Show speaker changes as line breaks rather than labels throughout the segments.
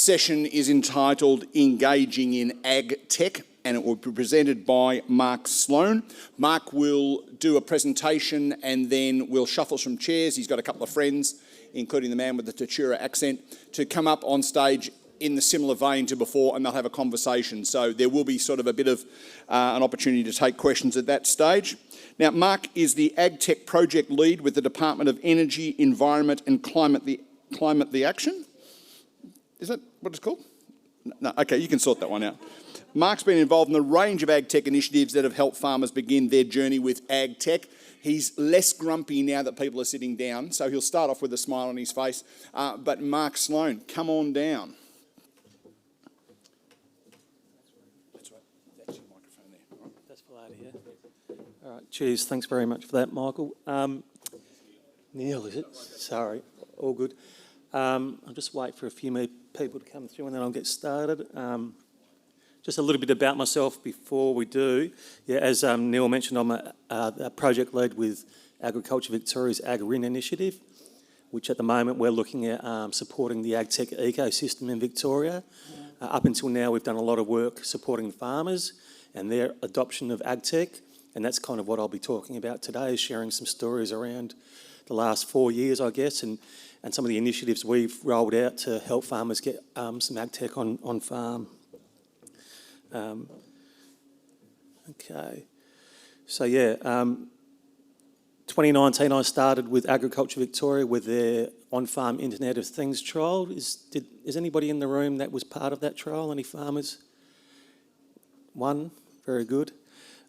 session is entitled Engaging in Agtech, and it will be presented by Mark Sloan. Mark will do a presentation and then we'll shuffle some chairs. He's got a couple of friends, including the man with the Tatura accent, to come up on stage in the similar vein to before, and they'll have a conversation. So there will be sort of a bit of an opportunity to take questions at that stage. Now, Mark is the Agtech project lead with the Department of Energy, Environment and Climate the Action. Is that what it's called? No, okay, you can sort that one out. Mark's been involved in a range of Agtech initiatives that have helped farmers begin their journey with Agtech. He's less grumpy now that people are sitting down, so he'll start off with a smile on his face. But Mark Sloan, come on down. That's right. That's your microphone there. All right.
That's for later, yeah. All right, cheers. Thanks very much for that, Michael. Neil, is it? Sorry, all good. I'll just wait for a few more people to come through and then I'll get started. Just a little bit about myself before we do. Yeah, as Neil mentioned, I'm a project lead with Agriculture Victoria's AgRin initiative, which at the moment we're looking at supporting the Agtech ecosystem in Victoria. Up until now, we've done a lot of work supporting farmers and their adoption of Agtech, and that's kind of what I'll be talking about today, is sharing some stories around the last 4 years, I guess, and some of the initiatives we've rolled out to help farmers get some Agtech on farm. Okay, so yeah, 2019 I started with Agriculture Victoria with their on-farm Internet of Things trial. Is anybody in the room that was part of that trial? Any farmers? One, very good.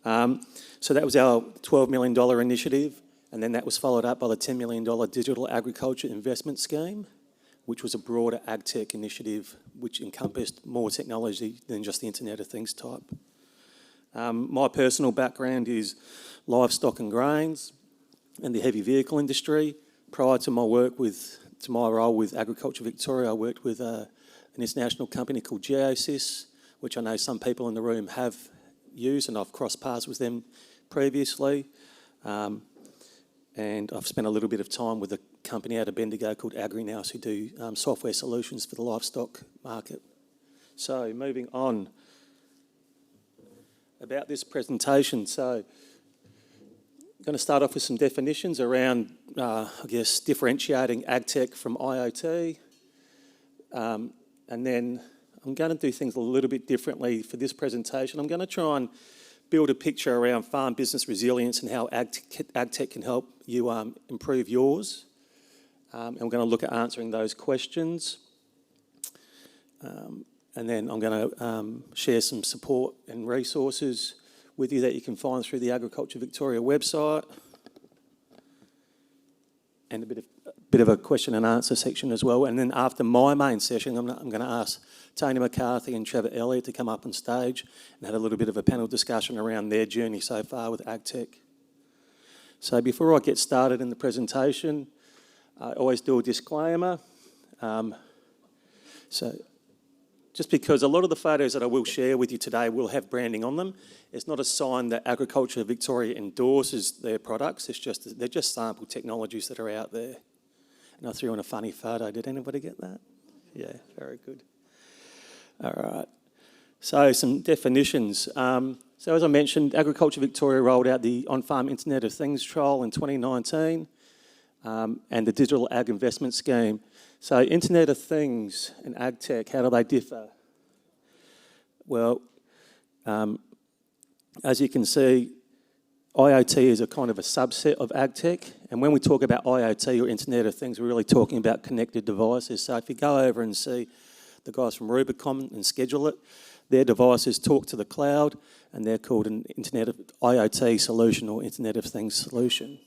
So that was our $12 million initiative, and then that was followed up by the $10 million Digital Agriculture Investment Scheme, which was a broader Agtech initiative which encompassed more technology than just the Internet of Things type. My personal background is livestock and grains and the heavy vehicle industry. Prior to my role with Agriculture Victoria, I worked with an international company called Geosys, which I know some people in the room have used, and I've crossed paths with them previously. And I've spent a little bit of time with a company out of Bendigo called AgriNouse who do software solutions for the livestock market. So moving on about this presentation. So I'm going to start off with some definitions around, I guess, differentiating Agtech from IoT. And then I'm going to do things a little bit differently for this presentation. I'm going to try and build a picture around farm business resilience and how Agtech can help you improve yours. And we're going to look at answering those questions. And then I'm going to share some support and resources with you that you can find through the Agriculture Victoria website. And a bit of a question and answer section as well. And then after my main session, I'm going to ask Tony McCarthy and Trev Elliot to come up on stage and have a little bit of a panel discussion around their journey so far with Agtech. So before I get started in the presentation, I always do a disclaimer. So just because a lot of the photos that I will share with you today will have branding on them, it's not a sign that Agriculture Victoria endorses their products. They're just sample technologies that are out there. And I threw in a funny photo. Did anybody get that? Yeah, very good. All right. So some definitions. So as I mentioned, Agriculture Victoria rolled out the On-Farm Internet of Things trial in 2019 and the Digital Ag Investment Scheme. So Internet of Things and Agtech, how do they differ? Well, as you can see, IoT is a kind of a subset of Agtech, and when we talk about IoT or Internet of Things, we're really talking about connected devices. So if you go over and see the guys from Rubicon and Schedule It, their devices talk to the cloud, and they're called an Internet of IoT solution or Internet of Things solution.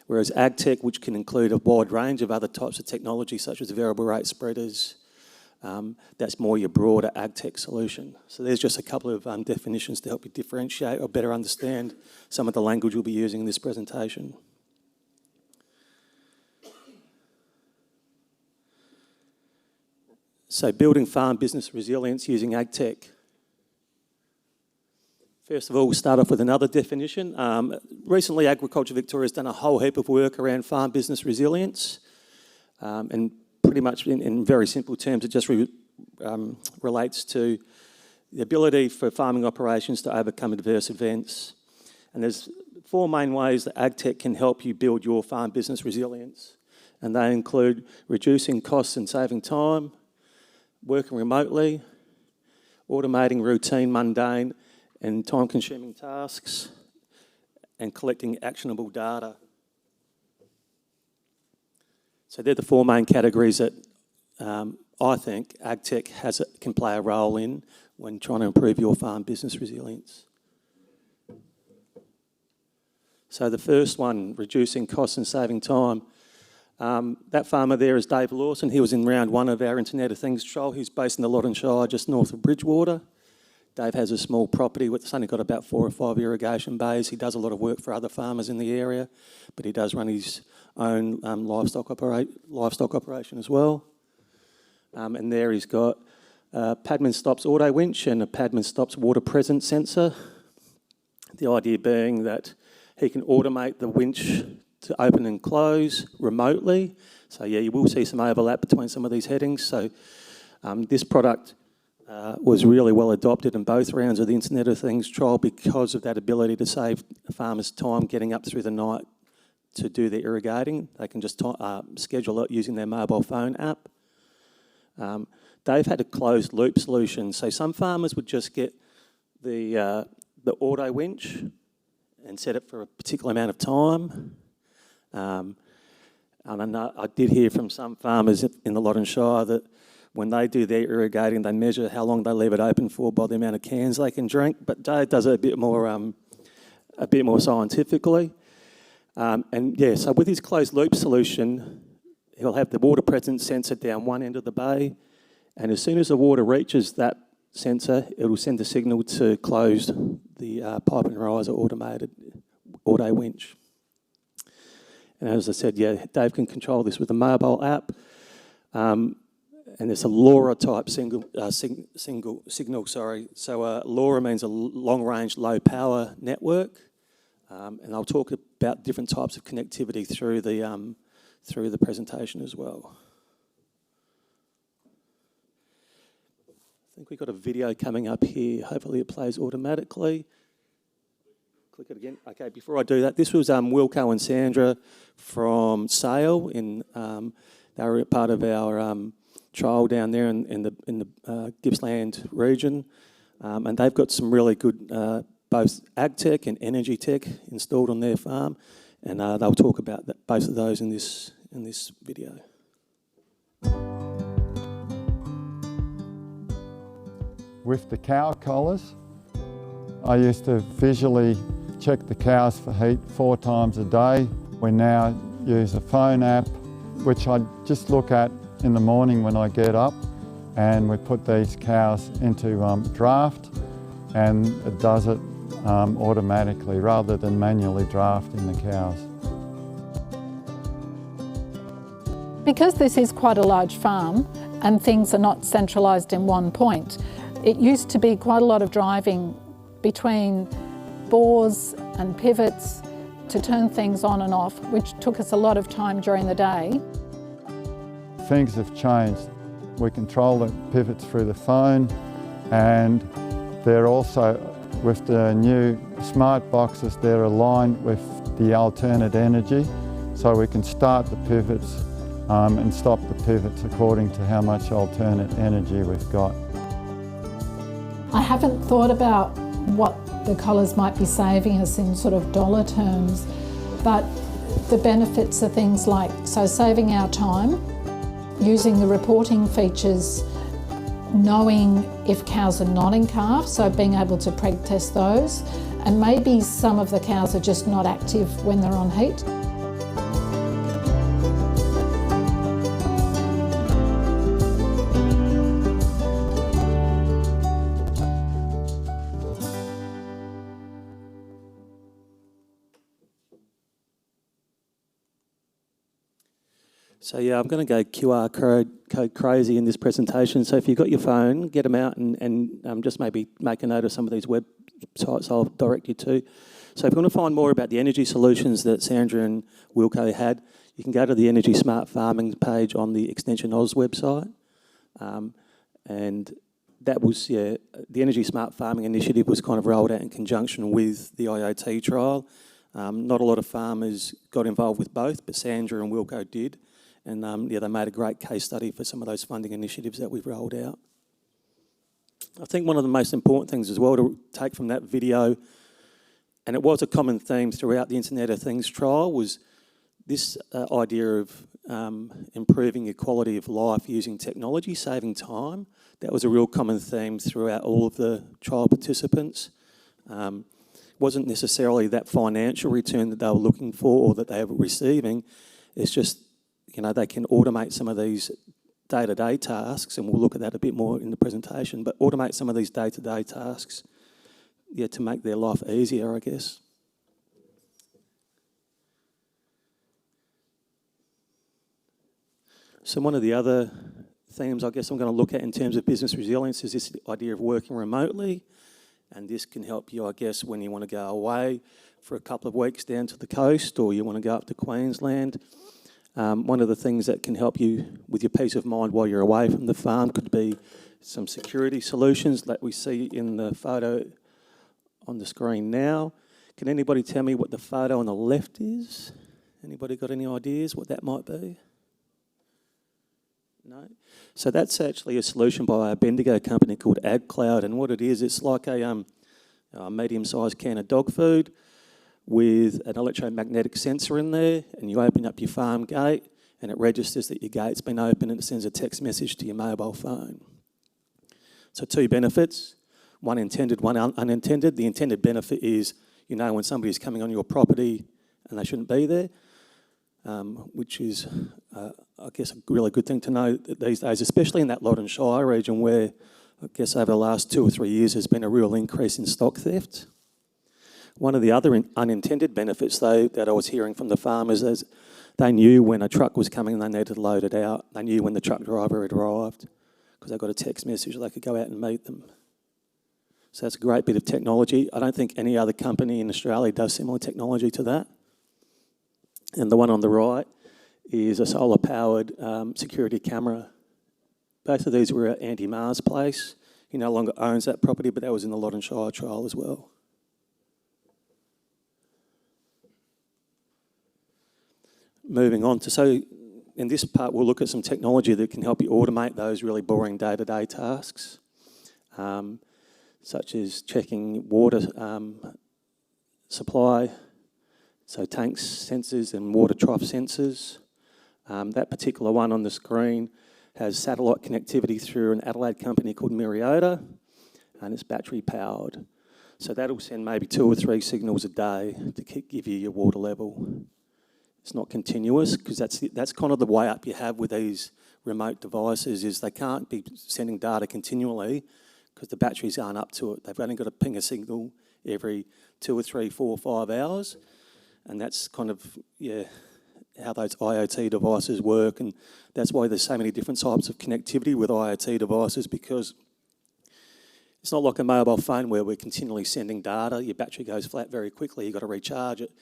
Whereas Agtech, which can include a wide range of other types of technology, such as variable rate spreaders, that's more your broader Agtech solution. So there's just a couple of definitions to help you differentiate or better understand some of the language we'll be using in this presentation. So building farm business resilience using Agtech. First of all, we'll start off with another definition. Recently, Agriculture Victoria has done a whole heap of work around farm business resilience, and pretty much in very simple terms, it just relates to the ability for farming operations to overcome adverse events. And there's 4 main ways that Agtech can help you build your farm business resilience. And they include reducing costs and saving time, working remotely, automating routine, mundane and time-consuming tasks, and collecting actionable data. So they're the 4 main categories that I think Agtech can play a role in when trying to improve your farm business resilience. So the first one, reducing costs and saving time. That farmer there is Dave Lawson. He was in round 1 of our Internet of Things trial. He's based in the Loddon Shire, just north of Bridgewater. Dave has a small property it's only got about 4 or 5 irrigation bays. He does a lot of work for other farmers in the area, but he does run his own livestock operation as well. And there he's got a Padman Stops auto winch and a Padman Stops water presence sensor. The idea being that he can automate the winch to open and close remotely. So yeah, you will see some overlap between some of these headings. So this product was really well adopted in both rounds of the Internet of Things trial because of that ability to save farmers time getting up through the night to do their irrigating. They can just schedule it using their mobile phone app. Dave had a closed loop solution. So some farmers would just get the auto winch and set it for a particular amount of time. And I know I did hear from some farmers in the Loddon Shire that when they do their irrigating, they measure how long they leave it open for by the amount of cans they can drink. But Dave does it a bit more scientifically. And yeah, so with his closed loop solution, he'll have the water presence sensor down one end of the bay, and as soon as the water reaches that sensor, it will send a signal to close the pipe and riser automated auto winch. And as I said, yeah, Dave can control this with a mobile app. And it's a LoRa type signal. So LoRa means a long-range, low-power network. And I'll talk about different types of connectivity through the presentation as well. I think we've got a video coming up here. Hopefully it plays automatically. Click it again. Okay, before I do that, this was Wilco and Sandra from Sale. They were part of our trial down there in the Gippsland region. And they've got some really good both Agtech and Energy Tech installed on their farm. And they'll talk about both of those in this video.
With the cow collars, I used to visually check the cows for heat 4 times a day. We now use a phone app, which I just look at in the morning when I get up, and we put these cows into draft, and it does it automatically rather than manually drafting the cows.
Because this is quite a large farm and things are not centralised in one point, it used to be quite a lot of driving between bores and pivots to turn things on and off, which took us a lot of time during the day.
Things have changed. We control the pivots through the phone, and they're also, with the new smart boxes, they're aligned with the alternate energy, so we can start the pivots and stop the pivots according to how much alternate energy we've got.
I haven't thought about what the collars might be saving us in sort of dollar terms, but the benefits are things like, so saving our time, using the reporting features, knowing if cows are not in calf, so being able to preg test those, and maybe some of the cows are just not active when they're on heat.
So yeah, I'm going to go QR code crazy in this presentation. So if you've got your phone, get them out and just maybe make a note of some of these websites I'll direct you to. So if you want to find more about the energy solutions that Sandra and Wilco had, you can go to the Energy Smart Farming page on the Extension Oz website. And that was, the Energy Smart Farming Initiative was kind of rolled out in conjunction with the IoT trial. Not a lot of farmers got involved with both, but Sandra and Wilco did. And they made a great case study for some of those funding initiatives that we've rolled out. I think one of the most important things as well to take from that video, and it was a common theme throughout the Internet of Things trial, was this idea of improving your quality of life using technology, saving time. That was a real common theme throughout all of the trial participants. Wasn't necessarily that financial return that they were looking for or that they were receiving. It's just, they can automate some of these day-to-day tasks, and we'll look at that a bit more in the presentation, but automate some of these day-to-day tasks, to make their life easier, I guess. So one of the other themes I guess I'm going to look at in terms of business resilience is this idea of working remotely, and this can help you, I guess, when you want to go away for a couple of weeks down to the coast or you want to go up to Queensland. One of the things that can help you with your peace of mind while you're away from the farm could be some security solutions that we see in the photo on the screen now. Can anybody tell me what the photo on the left is? Anybody got any ideas what that might be? No? So that's actually a solution by a Bendigo company called Agtech, and what it is, it's like a medium-sized can of dog food with an electromagnetic sensor in there, and you open up your farm gate and it registers that your gate's been open and it sends a text message to your mobile phone. So 2 benefits, one intended, one unintended. The intended benefit is, when somebody's coming on your property and they shouldn't be there, which is, I guess, a really good thing to know these days, especially in that Loddon Shire region where, I guess, over the last 2 or 3 years there's been a real increase in stock theft. One of the other unintended benefits, though, that I was hearing from the farmers is they knew when a truck was coming and they needed to load it out. They knew when the truck driver had arrived because they got a text message, they could go out and meet them. So that's a great bit of technology. I don't think any other company in Australia does similar technology to that. And the one on the right is a solar-powered security camera. Both of these were at Andy Marr's place. He no longer owns that property, but that was in the Loddon Shire trial as well. Moving on so in this part we'll look at some technology that can help you automate those really boring day-to-day tasks, such as checking water supply, so tanks sensors and water trough sensors. That particular one on the screen has satellite connectivity through an Adelaide company called Myriota, and it's battery powered. So that'll send maybe 2 or 3 signals a day to give you your water level. It's not continuous, because that's kind of the way up you have with these remote devices, is they can't be sending data continually because the batteries aren't up to it. They've only got to ping a signal every 2 or 3, 4 or 5 hours, and that's kind of, how those IoT devices work, and that's why there's so many different types of connectivity with IoT devices, because it's not like a mobile phone where we're continually sending data. Your battery goes flat very quickly, you've got to recharge it.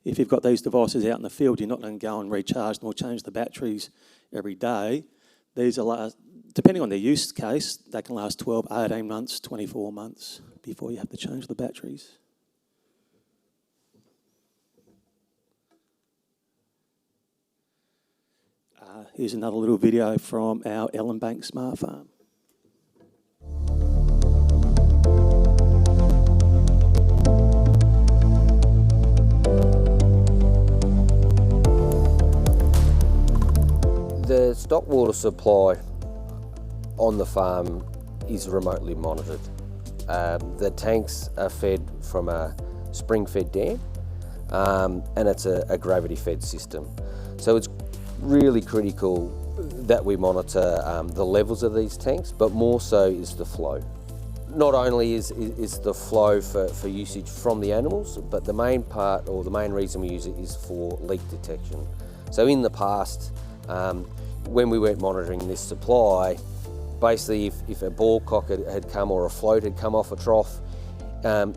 If you've got these devices out in the field, you're not going to go and recharge them or change the batteries every day. These are, depending on their use case, they can last 12, 18 months, 24 months before you have to change the batteries. Here's another little video from our Ellenbank Smart Farm.
The stock water supply on the farm is remotely monitored. The tanks are fed from a spring-fed dam, and it's a gravity-fed system. So it's really critical that we monitor the levels of these tanks, but more so is the flow. Not only is the flow for usage from the animals, but the main part, or the main reason we use it, is for leak detection. So in the past, when we weren't monitoring this supply, basically if a ball cock had come or a float had come off a trough,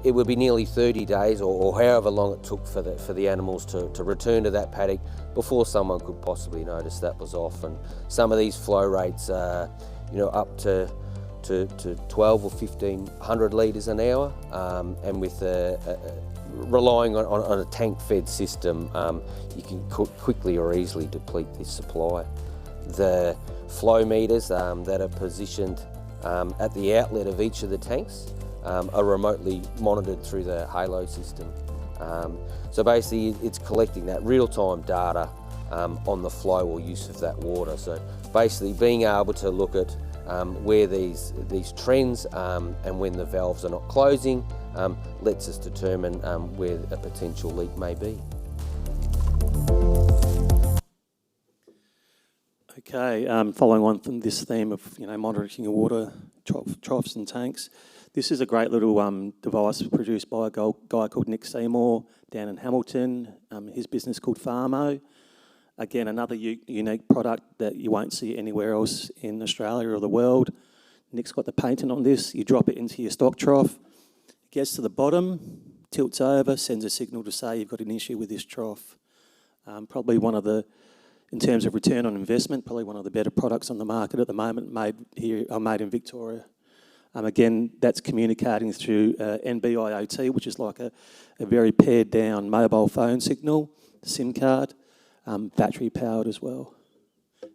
it would be nearly 30 days or however long it took for the animals to return to that paddock before someone could possibly notice that was off. And some of these flow rates are up to to 12 or 1500 litres an hour, and with relying on a tank-fed system, you can quickly or easily deplete this supply. The flow meters that are positioned at the outlet of each of the tanks are remotely monitored through the Halo system. So basically it's collecting that real-time data on the flow or use of that water. So basically being able to look at where these trends and when the valves are not closing lets us determine where a potential leak may be.
Okay, following on from this theme of monitoring your water troughs and tanks, this is a great little device produced by a guy called Nick Seymour down in Hamilton. His business called Farmo. Again, another unique product that you won't see anywhere else in Australia or the world. Nick's got the patent on this. You drop it into your stock trough, it gets to the bottom, tilts over, sends a signal to say you've got an issue with this trough. Probably one of the, in terms of return on investment, probably one of the better products on the market at the moment, made in Victoria. Again, that's communicating through NB-IoT, which is like a very pared down mobile phone signal, SIM card, battery powered as well.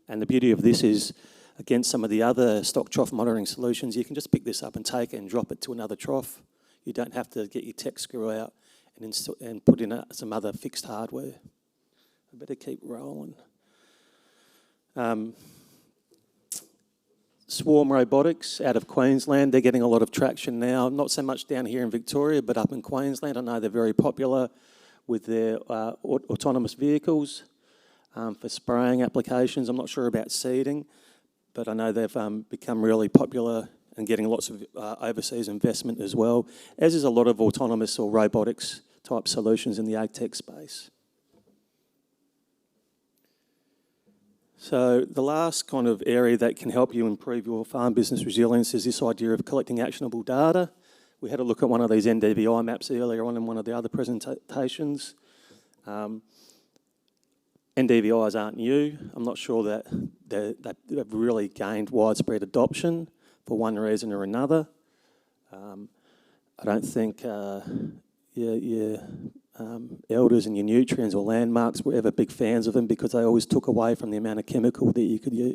And the beauty of this is, against some of the other stock trough monitoring solutions, you can just pick this up and take it and drop it to another trough. You don't have to get your tech screw out and put in some other fixed hardware. I better keep rolling. Swarm Robotics out of Queensland, they're getting a lot of traction now, not so much down here in Victoria, but up in Queensland. I know they're very popular with their autonomous vehicles for spraying applications. I'm not sure about seeding, but I know they've become really popular and getting lots of overseas investment as well, as is a lot of autonomous or robotics type solutions in the Agtech space. So the last kind of area that can help you improve your farm business resilience is this idea of collecting actionable data. We had a look at one of these NDVI maps earlier on in one of the other presentations. NDVIs aren't new. I'm not sure that they've really gained widespread adoption for one reason or another. I don't think your elders and your nutrients or landmarks were ever big fans of them because they always took away from the amount of chemical that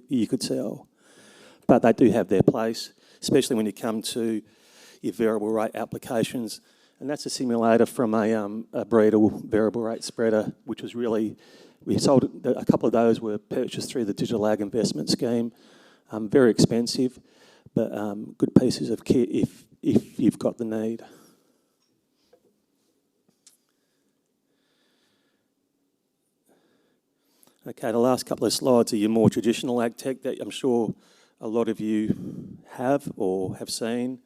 you could sell. But they do have their place, especially when you come to your variable rate applications. And that's a simulator from a Breedle variable rate spreader, which was really, we sold, a couple of those were purchased through the Digital Ag Investment Scheme. Very expensive, but good pieces of kit if you've got the need. Okay, the last couple of slides are your more traditional Agtech that I'm sure a lot of you have or have seen.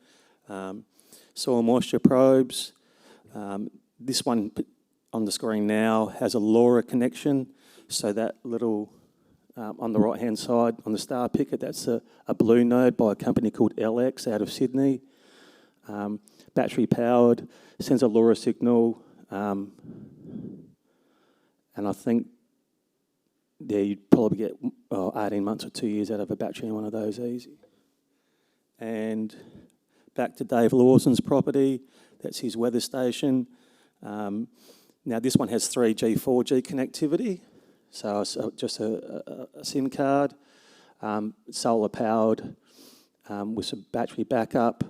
Soil moisture probes. This one on the screen now has a LoRa connection, so that little, on the right-hand side, on the star picker, that's a blue node by a company called LX out of Sydney. Battery powered, sends a LoRa signal, and I think you'd probably get 18 months or 2 years out of a battery in one of those easy. And back to Dave Lawson's property, that's his weather station. Now this one has 3G, 4G connectivity, so just a SIM card, solar powered, with some battery backup,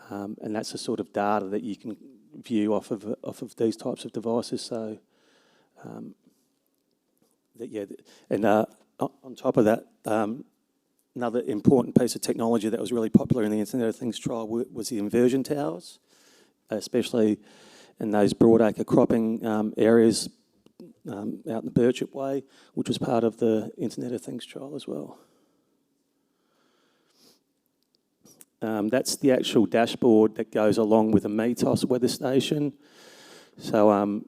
and that's the sort of data that you can view off of these types of devices. So. On top of that, another important piece of technology that was really popular in the Internet of Things trial was the inversion towers, especially in those broadacre cropping areas out in the Birchip Way, which was part of the Internet of Things trial as well. That's the actual dashboard that goes along with a METOS weather station. So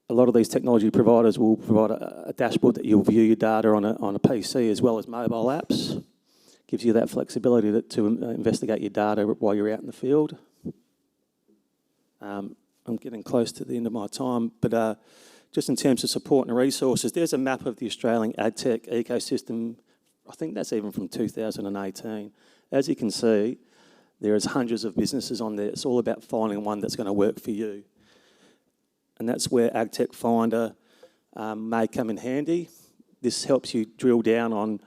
a lot of these technology providers will provide a dashboard that you'll view your data on a PC as well as mobile apps. Gives you that flexibility to investigate your data while you're out in the field. I'm getting close to the end of my time, but just in terms of support and resources, there's a map of the Australian Agtech ecosystem. I think that's even from 2018. as you can see, there's hundreds of businesses on there. It's all about finding one that's going to work for you. And that's where Agtech Finder may come in handy. This helps you drill down on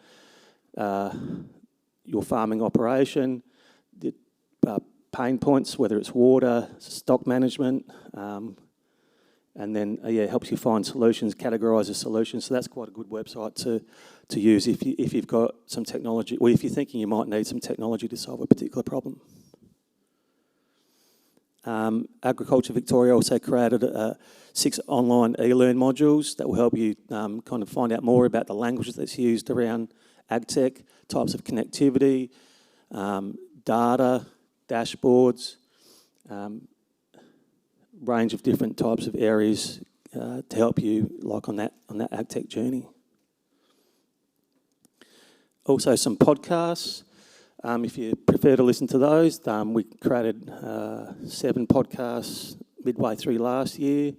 your farming operation, the pain points, whether it's water, stock management, and then helps you find solutions, categorises solutions. So that's quite a good website to use if you've got some technology, or if you're thinking you might need some technology to solve a particular problem. Agriculture Victoria also created 6 online e-learn modules that will help you kind of find out more about the language that's used around Agtech, types of connectivity, data, dashboards, range of different types of areas to help you on that Agtech journey. Also some podcasts. If you prefer to listen to those, we created 7 podcasts midway through last year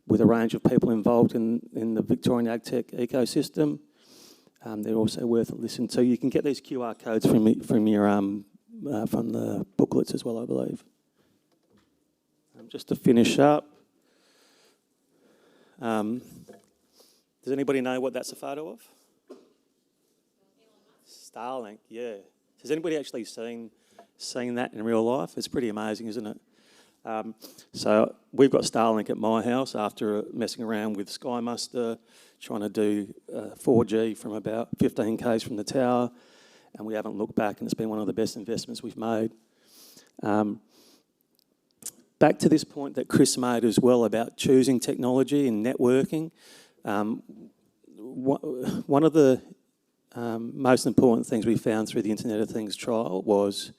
with a range of people involved in the Victorian Agtech ecosystem. They're also worth a listen to. You can get these QR codes from the booklets as well, I believe. Just to finish up, does anybody know what that's a photo of? Starlink, yeah. Has anybody actually seen that in real life? It's pretty amazing, isn't it? So we've got Starlink at my house after messing around with Sky Muster, trying to do 4G from about 15 k's from the tower, and we haven't looked back, and it's been one of the best investments we've made. Back to this point that Chris made as well about choosing technology and networking. One of the most important things we found through the Internet of Things trial was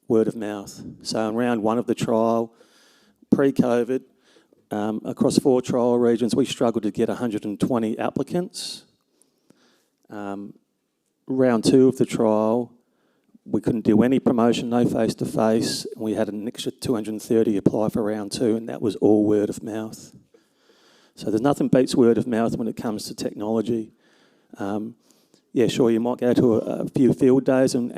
word of mouth. So in round 1 of the trial, pre-COVID, across 4 trial regions, we struggled to get 120 applicants. Round 2 of the trial, we couldn't do any promotion, no face-to-face. We had an extra 230 apply for round 2, and that was all word of mouth. So there's nothing beats word of mouth when it comes to technology. Sure, you might go to a few field days and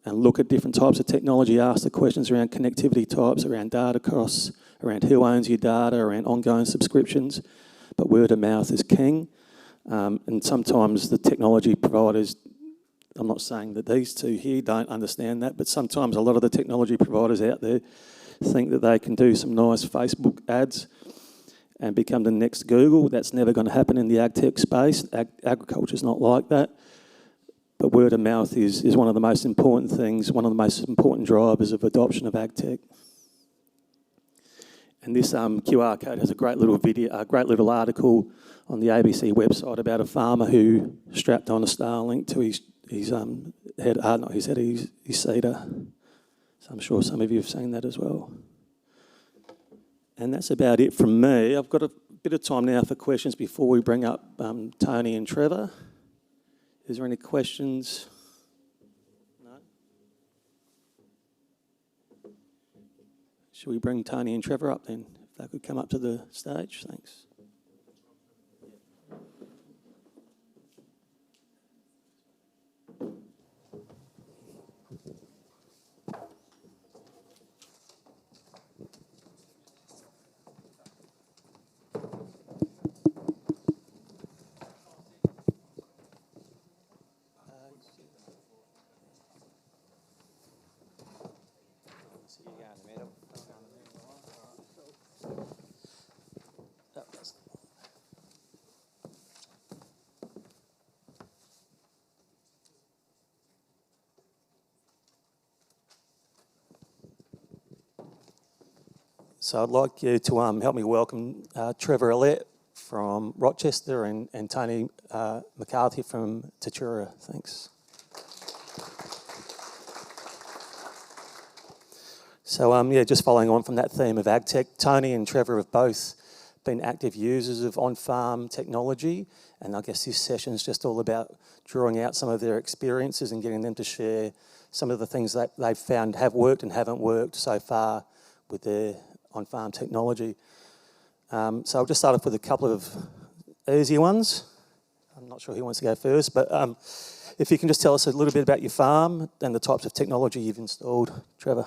look at different types of technology, ask the questions around connectivity types, around data costs, around who owns your data, around ongoing subscriptions. But word of mouth is king. And sometimes the technology providers, I'm not saying that these two here don't understand that, but sometimes a lot of the technology providers out there think that they can do some nice Facebook ads and become the next Google. That's never going to happen in the agtech space. Agriculture's not like that. But word of mouth is one of the most important things, one of the most important drivers of adoption of agtech. And this QR code has a great little video, a great little article on the ABC website about a farmer who strapped on a Starlink to his cedar. So I'm sure some of you have seen that as well. And that's about it from me. I've got a bit of time now for questions before we bring up Tony and Trevor. Is there any questions? No? Should we bring Tony and Trevor up then? If they could come up to the stage, thanks. So I'd like you to help me welcome Trevor Elliot from Rochester and Tony McCarthy from Tatura. Thanks. So just following on from that theme of agtech, Tony and Trevor have both been active users of on-farm technology, and I guess this session is just all about drawing out some of their experiences and getting them to share some of the things that they've found have worked and haven't worked so far with their on-farm technology. So I'll just start off with a couple of easy ones. I'm not sure who wants to go first, but If you can just tell us a little bit about your farm and the types of technology you've installed, Trevor.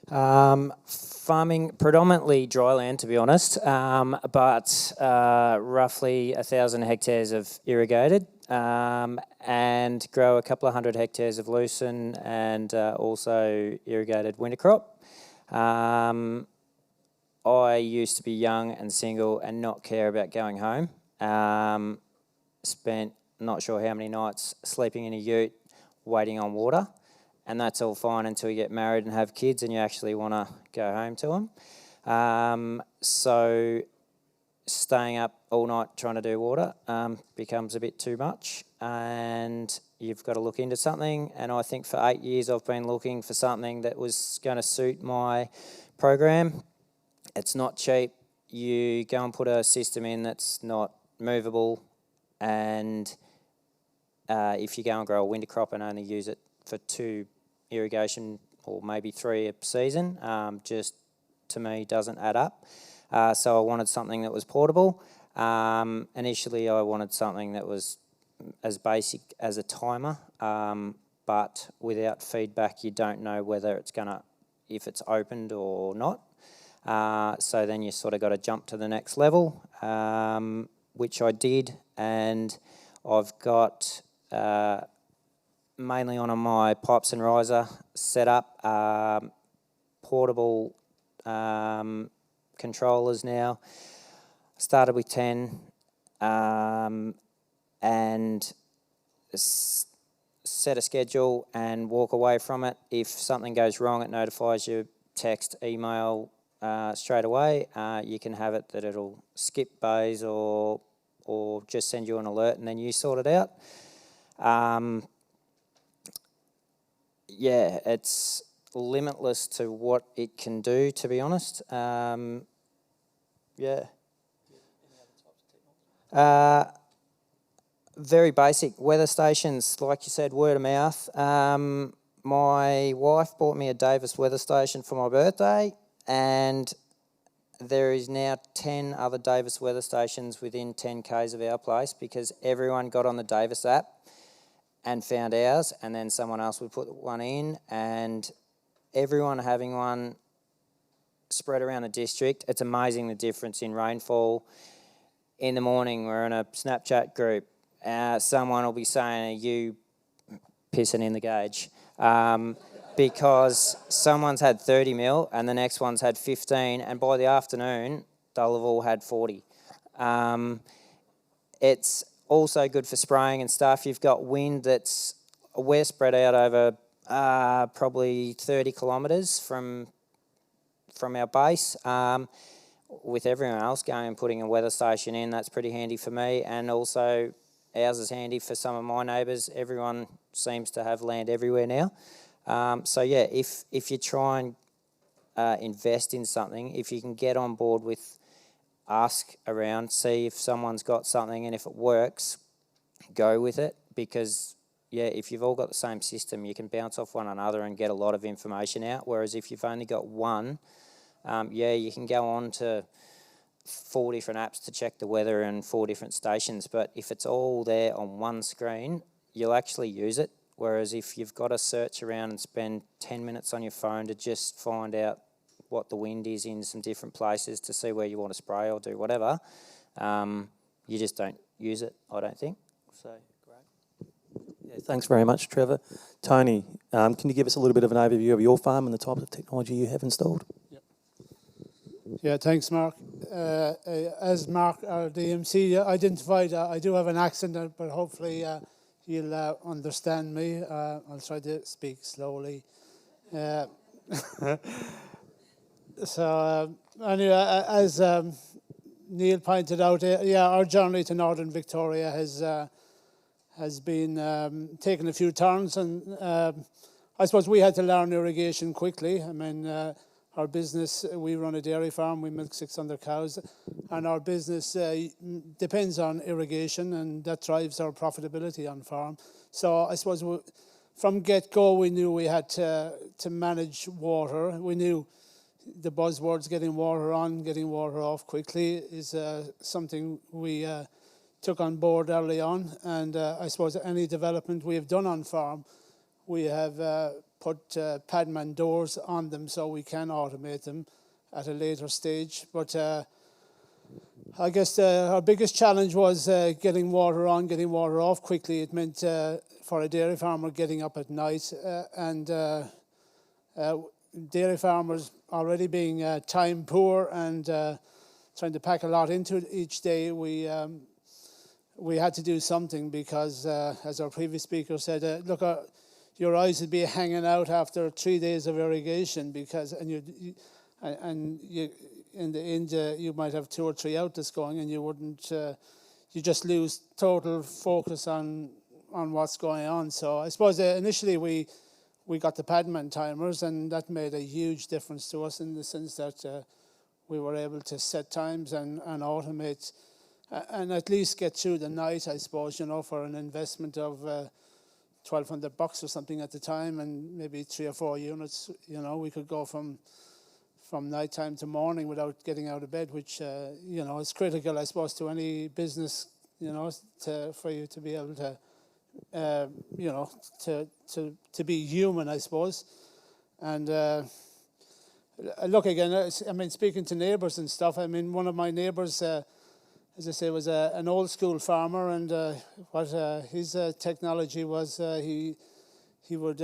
Farming predominantly dry land, to be honest, but roughly 1,000 hectares of irrigated, and grow a couple of hundred hectares of lucerne and also irrigated winter crop. I used to be young and single and not care about going home. Spent not sure how many nights sleeping in a ute waiting on water. And that's all fine until you get married and have kids and you actually want to go home to them. So staying up all night trying to do water becomes a bit too much, and you've got to look into something. And I think for 8 years I've been looking for something that was going to suit my program. It's not cheap. You go and put a system in that's not movable, and if you go and grow a winter crop and only use it for 2 irrigation or maybe 3 a season, just to me doesn't add up. So I wanted something that was portable. Initially I wanted something that was as basic as a timer, but without feedback you don't know whether it's if it's opened or not. So then you sort of got to jump to the next level, which I did, and I've got mainly on my pipes and riser setup, portable controllers now. Started with 10 and set a schedule and walk away from it. If something goes wrong, it notifies you, text, email straight away. You can have it that it'll skip bays or just send you an alert and then you sort it out. Yeah, it's limitless to what it can do, to be honest. Yeah. Very basic weather stations, like you said, word of mouth. My wife bought me a Davis weather station for my birthday, and there is now 10 other Davis weather stations within 10 k's of our place because everyone got on the Davis app and found ours, and then someone else would put one in, and everyone having one spread around the district. It's amazing the difference in rainfall. In the morning, we're in a Snapchat group. Someone will be saying, "Are you pissing in the gauge?" Because someone's had 30 mil and the next one's had 15, and by the afternoon, they'll have all had 40. It's also good for spraying and stuff. You've got wind we're spread out over probably 30 kilometres from our base. With everyone else going and putting a weather station in, that's pretty handy for me, and also ours is handy for some of my neighbours. Everyone seems to have land everywhere now. So yeah, if you try and invest in something, if you can get on board with ask around, see if someone's got something, and if it works, go with it, because yeah, if you've all got the same system, you can bounce off one another and get a lot of information out, whereas if you've only got one, yeah, you can go on to 4 different apps to check the weather and 4 different stations, but if it's all there on one screen, you'll actually use it, whereas if you've got to search around and spend 10 minutes on your phone to just find out what the wind is in some different places to see where you want to spray or do whatever, you just don't use it, I don't think. So, great.
Yeah, thanks very much, Trevor. Tony, can you give us a little bit of an overview of your farm and the type of technology you have installed?
Yeah, thanks, Mark. As Mark, our DMC, identified, I do have an accent, but hopefully you'll understand me. I'll try to speak slowly. So anyway, as Neil pointed out, yeah, our journey to Northern Victoria has been taking a few turns, and I suppose we had to learn irrigation quickly. I mean, our business, we run a dairy farm, we milk 600 cows, and our business depends on irrigation, and that drives our profitability on farm. So I suppose from get-go, we knew we had to manage water. We knew the buzzwords, getting water on, getting water off quickly, is something we took on board early on, and I suppose any development we have done on farm, we have put padman doors on them so we can automate them at a later stage. But I guess our biggest challenge was getting water on, getting water off quickly. It meant for a dairy farmer getting up at night, and dairy farmers already being time poor and trying to pack a lot into it each day. We had to do something because, as our previous speaker said, look, your eyes would be hanging out after 3 days of irrigation because, in the end, you might have 2 or 3 outlets going, and you wouldn't. You just lose total focus on what's going on. So I suppose initially we got the padman timers, and that made a huge difference to us in the sense that we were able to set times and automate, and at least get through the night, I suppose, for an investment of $1,200 or something at the time, and maybe 3 or 4 units. We could go from night time to morning without getting out of bed, which is critical, I suppose, to any business. For you to be able to to be human, I suppose. And look, again, speaking to neighbours and stuff, one of my neighbours, as I say, was an old school farmer, and what his technology was, he would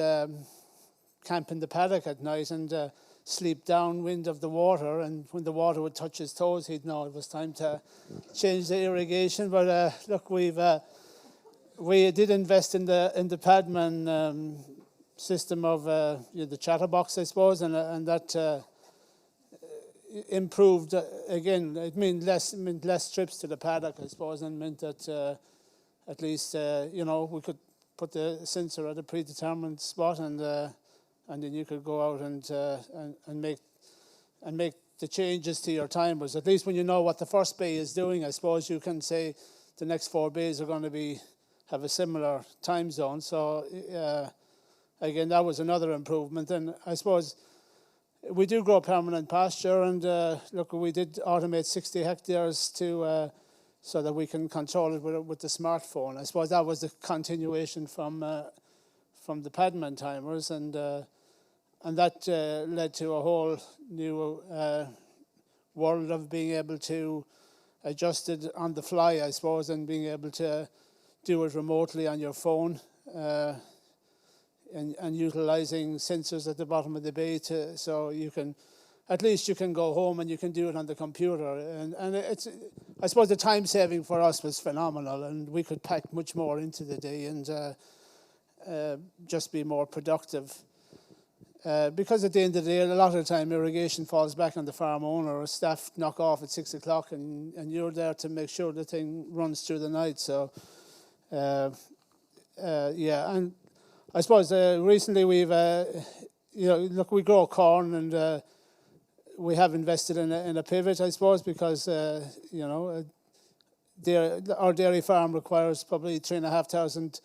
camp in the paddock at night and sleep downwind of the water, and when the water would touch his toes, he'd know it was time to change the irrigation. But look, we did invest in the padman system of the chatterbox, I suppose, and that improved. Again, it meant less trips to the paddock, I suppose, and meant that at least we could put the sensor at a predetermined spot, and then you could go out and make the changes to your timers. At least when you know what the first bay is doing, I suppose you can say the next 4 bays are going to have a similar time zone. So again, that was another improvement. And I suppose we do grow permanent pasture, and look, we did automate 60 hectares so that we can control it with the smartphone. I suppose that was the continuation from the padman timers, and that led to a whole new world of being able to adjust it on the fly, I suppose, and being able to do it remotely on your phone, and utilizing sensors at the bottom of the bay so you can, at least you can go home and you can do it on the computer. And it's, I suppose the time saving for us was phenomenal, and we could pack much more into the day and just be more productive. Because at the end of the day, a lot of the time irrigation falls back on the farm owner, or staff knock off at 6 o'clock, and you're there to make sure the thing runs through the night. So, and I suppose recently we've, look, we grow corn, and we have invested in a pivot, I suppose, because, our dairy farm requires probably 3,500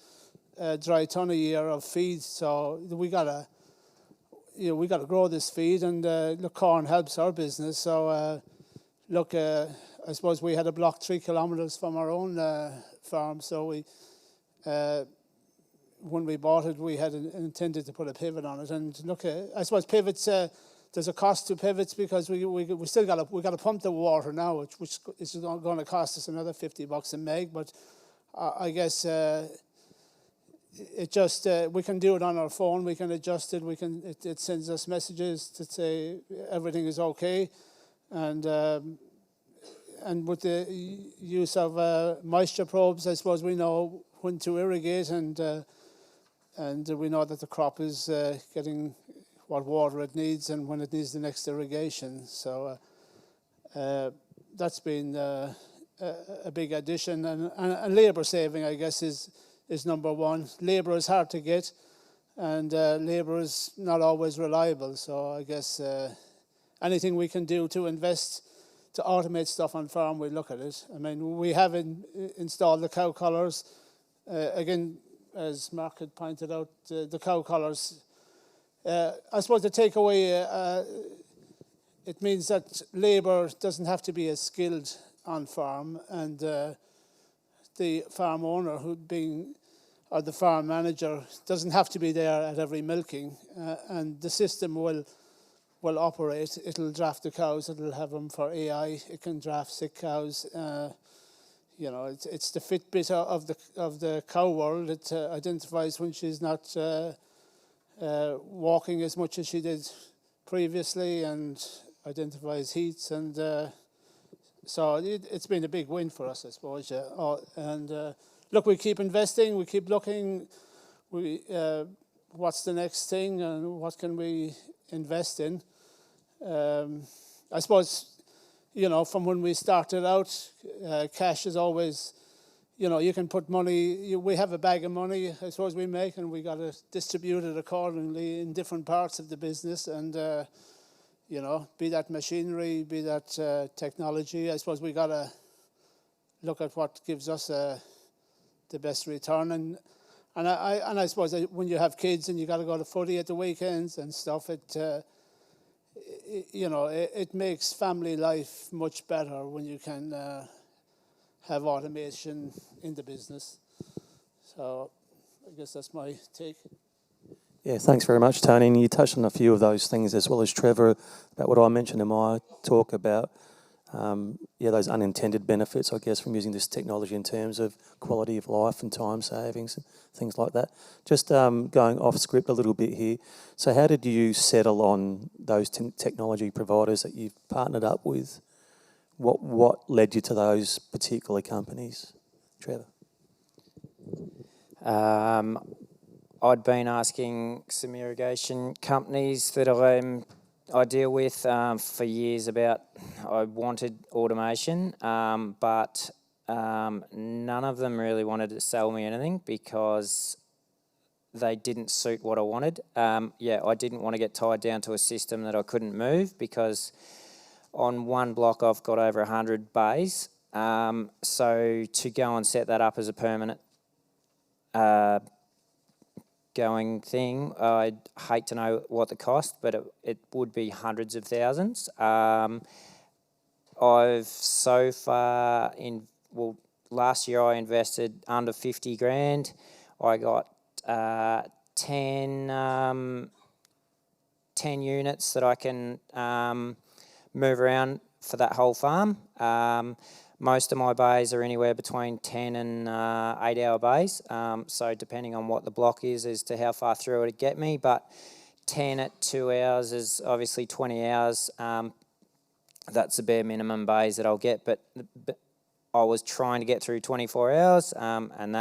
dry ton a year of feed. So we gotta grow this feed, and look, corn helps our business. So look, I suppose we had a block 3 kilometres from our own farm. So we, when we bought it, we had intended to put a pivot on it. And look, I suppose pivots, there's a cost to pivots because we still got to pump the water now, which is going to cost us another $50 a meg. But I guess it just we can do it on our phone. We can adjust it. It sends us messages to say everything is okay, and with the use of moisture probes, I suppose we know when to irrigate, and we know that the crop is getting what water it needs and when it needs the next irrigation. So that's been a big addition, and labour saving, I guess, is number one. Labour is hard to get, and labour is not always reliable. So I guess anything we can do to invest to automate stuff on farm, we look at it. I mean, we have installed the cow collars. Again, as Mark had pointed out, the cow collars, I suppose the takeaway, it means that labour doesn't have to be as skilled on farm, and the farm owner or the farm manager doesn't have to be there at every milking, and the system will operate. It'll draft the cows. It'll have them for AI. It can draft sick cows. It's the Fitbit of the cow world. It identifies when she's not walking as much as she did previously, and identifies heats, and so it's been a big win for us, I suppose. Look, we keep investing. We keep looking. What's the next thing, and what can we invest in? I suppose, from when we started out, cash is always, you can put money, we have a bag of money, I suppose we make, and we got to distribute it accordingly in different parts of the business, and, be that machinery, be that technology. I suppose we got to look at what gives us the best return. And I suppose that when you have kids and you got to go to footy at the weekends and stuff, it makes family life much better when you can have automation in the business. So I guess that's my take.
Yeah, thanks very much, Tony. And you touched on a few of those things as well as Trevor, about what I mentioned in my talk about, those unintended benefits, I guess, from using this technology in terms of quality of life and time savings and things like that. Just going off script a little bit here. So how did you settle on those technology providers that you've partnered up with? What led you to those particular companies, Trevor?
I'd been asking some irrigation companies that I deal with for years about, I wanted automation, but none of them really wanted to sell me anything because they didn't suit what I wanted. I didn't want to get tied down to a system that I couldn't move, because on one block I've got over 100 bays. So to go and set that up as a permanent going thing, I'd hate to know what the cost, but it would be hundreds of thousands. I've so far last year I invested under 50 grand. I got 10 units that I can move around for that whole farm. Most of my bays are anywhere between 10 and 8 hour bays. So depending on what the block is as to how far through it'd get me, but 10 at 2 hours is obviously 20 hours. That's the bare minimum bays that I'll get, but I was trying to get through 24 hours, and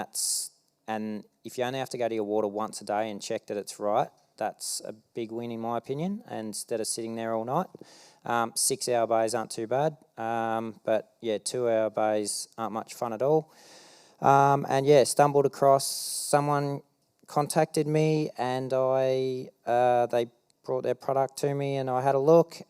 if you only have to go to your water once a day and check that it's right, that's a big win in my opinion, instead of sitting there all night. 6 hour bays aren't too bad, but 2 hour bays aren't much fun at all. Stumbled across, someone contacted me, and they brought their product to me, and I had a look.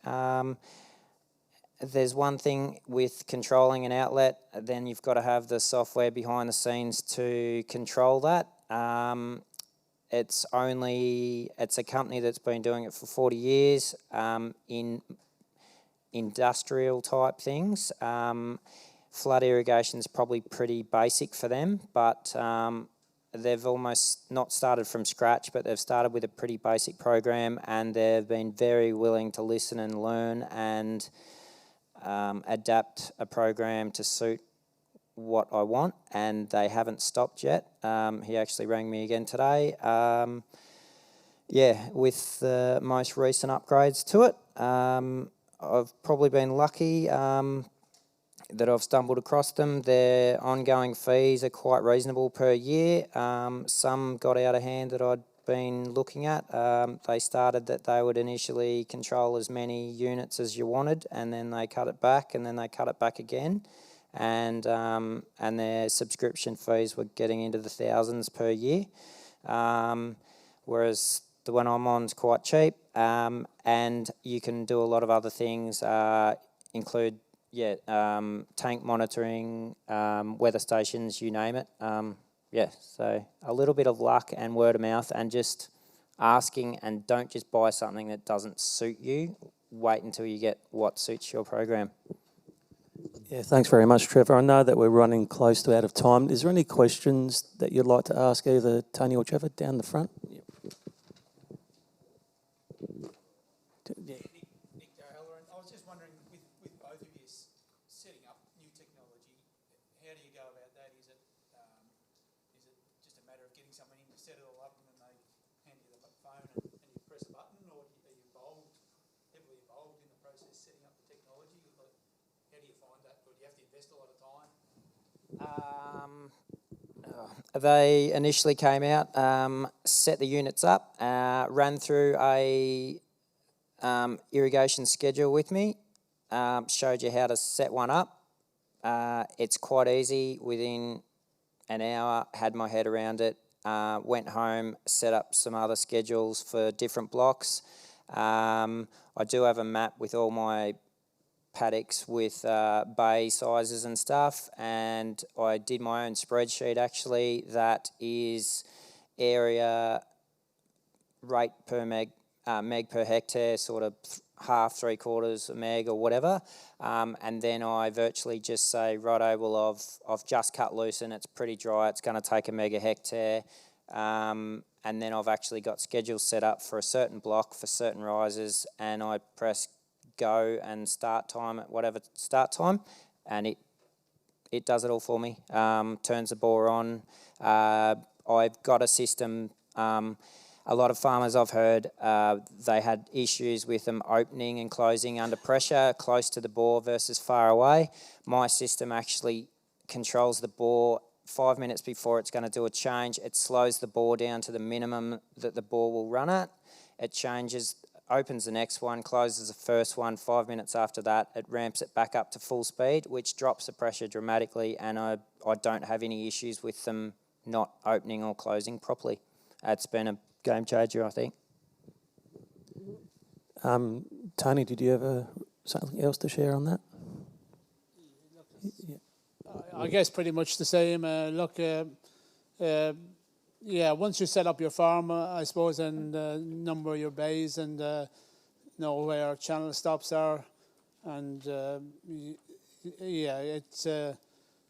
There's one thing with controlling an outlet, then you've got to have the software behind the scenes to control that. It's a company that's been doing it for 40 years in industrial type things. Flood irrigation is probably pretty basic for them, but they've almost not started from scratch, but they've started with a pretty basic program, and they've been very willing to listen and learn and adapt a program to suit what I want, and they haven't stopped yet. He actually rang me again today. With the most recent upgrades to it. I've probably been lucky that I've stumbled across them. Their ongoing fees are quite reasonable per year. Some got out of hand that I'd been looking at. They started that they would initially control as many units as you wanted, and then they cut it back, and then they cut it back again. And their subscription fees were getting into the thousands per year, whereas the one I'm on is quite cheap, and you can do a lot of other things, include tank monitoring, weather stations, you name it. So a little bit of luck and word of mouth, and just asking, and don't just buy something that doesn't suit you. Wait until you get what suits your program.
Yeah, thanks very much, Trevor. I know that we're running close to out of time. Is there any questions that you'd like to ask either Tony or Trevor down the front? Yeah.
Nick Darrell, I was just wondering, with both of you setting up new technology, how do you go about that? Is it just a matter of getting someone in to set it all up and then they hand you the phone and you press a button, or are you heavily involved in the process setting up the technology? How do you find that, or do you have to invest a lot of time?
They initially came out, set the units up, ran through a irrigation schedule with me, showed you how to set one up. It's quite easy. Within an hour, had my head around it, went home, set up some other schedules for different blocks. I do have a map with all my paddocks with bay sizes and stuff, and I did my own spreadsheet actually that is area rate per meg per hectare, sort of half, 3/4 a meg or whatever, and then I virtually just say, righto, well I've just cut loose and it's pretty dry, it's going to take a meg a hectare, and then I've actually got schedules set up for a certain block for certain rises, and I press go and start time at whatever start time, and it does it all for me. Turns the bore on. I've got a system. A lot of farmers I've heard, they had issues with them opening and closing under pressure, close to the bore versus far away. My system actually controls the bore 5 minutes before it's going to do a change. It slows the bore down to the minimum that the bore will run at. It changes, opens the next one, closes the first one. 5 minutes after that, it ramps it back up to full speed, which drops the pressure dramatically, and I don't have any issues with them not opening or closing properly. It's been a game changer, I think.
Tony, did you have something else to share on that?
Yeah. I guess pretty much the same. Once you set up your farm, I suppose, and number your bays and know where channel stops are, and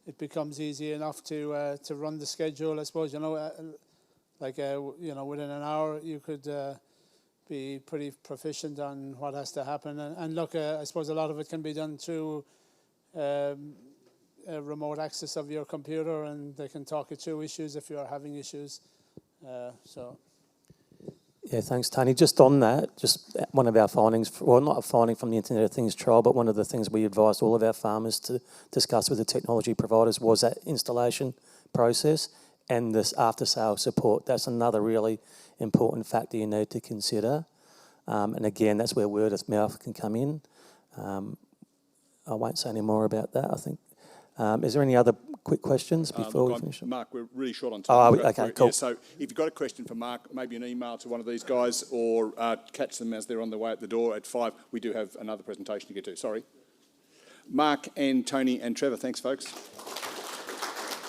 it becomes easy enough to run the schedule. I suppose within an hour you could be pretty proficient on what has to happen. And look, I suppose a lot of it can be done through remote access of your computer, and they can talk you through issues if you are having issues.
Yeah, thanks, Tony. Just on that, just one of our findings, well, not a finding from the Internet of Things trial, but one of the things we advised all of our farmers to discuss with the technology providers was that installation process and this after-sale support. That's another really important factor you need to consider. And again, that's where word of mouth can come in. I won't say any more about that, I think. Is there any other quick questions before we finish?
Mark, we're really short on time.
Okay, cool.
Yeah, so if you've got a question for Mark, maybe an email to one of these guys, or catch them as they're on their way at the door at 5. We do have another presentation to get to. Sorry. Mark and Tony and Trevor, thanks, folks.